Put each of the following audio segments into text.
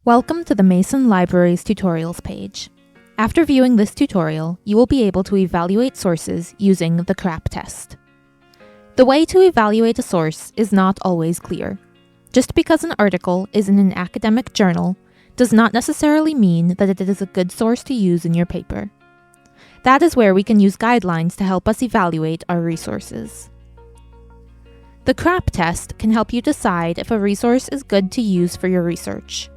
Welcome to the Mason Library's tutorials page. After viewing this tutorial, you will be able to evaluate sources using the CRAAP test. The way to evaluate a source is not always clear. Just because an article is in an academic journal does not necessarily mean that it is a good source to use in your paper. That is where we can use guidelines to help us evaluate our resources. The CRAAP test can help you decide if a resource is good to use for your research.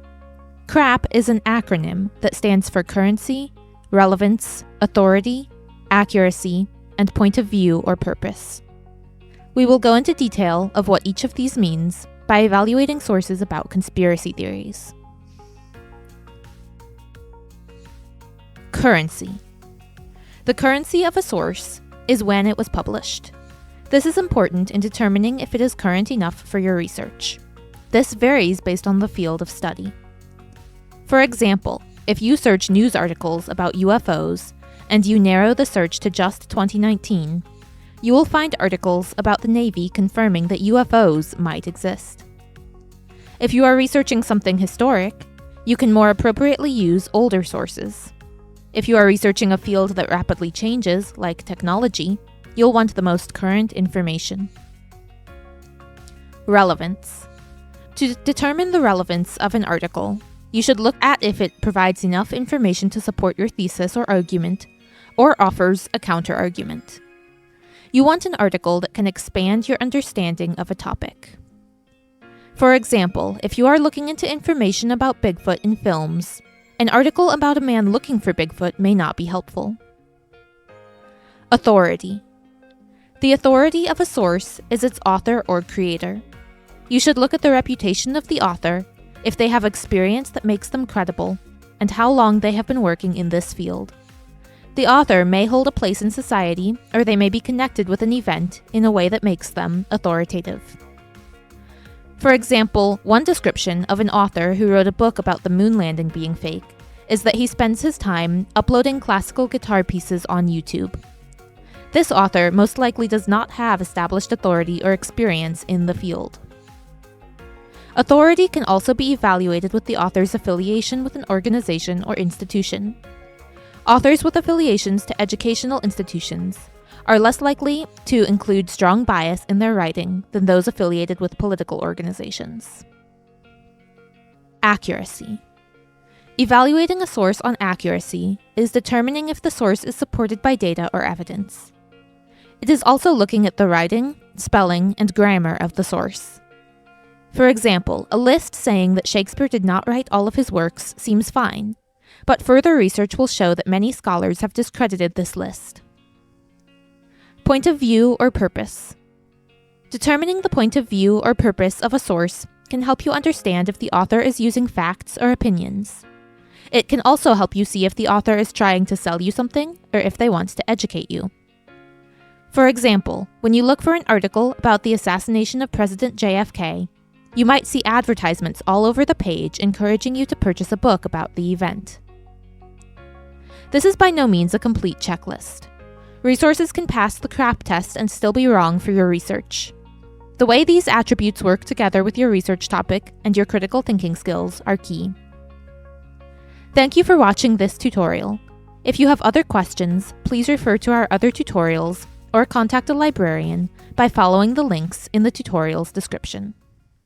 CRAAP is an acronym that stands for Currency, Relevance, Authority, Accuracy, and Point of View or Purpose. We will go into detail of what each of these means by evaluating sources about conspiracy theories. Currency. The currency of a source is when it was published. This is important in determining if it is current enough for your research. This varies based on the field of study. For example, if you search news articles about UFOs and you narrow the search to just 2019, you will find articles about the Navy confirming that UFOs might exist. If you are researching something historic, you can more appropriately use older sources. If you are researching a field that rapidly changes, like technology, you'll want the most current information. Relevance. To determine the relevance of an article, you should look at if it provides enough information to support your thesis or argument, or offers a counter-argument. You want an article that can expand your understanding of a topic. For example, if you are looking into information about Bigfoot in films, an article about a man looking for Bigfoot may not be helpful. Authority. The authority of a source is its author or creator. You should look at the reputation of the author, if they have experience that makes them credible, and how long they have been working in this field. The author may hold a place in society, or they may be connected with an event in a way that makes them authoritative. For example, one description of an author who wrote a book about the moon landing being fake is that he spends his time uploading classical guitar pieces on YouTube. This author most likely does not have established authority or experience in the field. Authority can also be evaluated with the author's affiliation with an organization or institution. Authors with affiliations to educational institutions are less likely to include strong bias in their writing than those affiliated with political organizations. Accuracy. Evaluating a source on accuracy is determining if the source is supported by data or evidence. It is also looking at the writing, spelling, and grammar of the source. For example, a list saying that Shakespeare did not write all of his works seems fine, but further research will show that many scholars have discredited this list. Point of view or purpose. Determining the point of view or purpose of a source can help you understand if the author is using facts or opinions. It can also help you see if the author is trying to sell you something or if they want to educate you. For example, when you look for an article about the assassination of President JFK, you might see advertisements all over the page encouraging you to purchase a book about the event. This is by no means a complete checklist. Resources can pass the CRAAP test and still be wrong for your research. The way these attributes work together with your research topic and your critical thinking skills are key. Thank you for watching this tutorial. If you have other questions, please refer to our other tutorials or contact a librarian by following the links in the tutorial's description.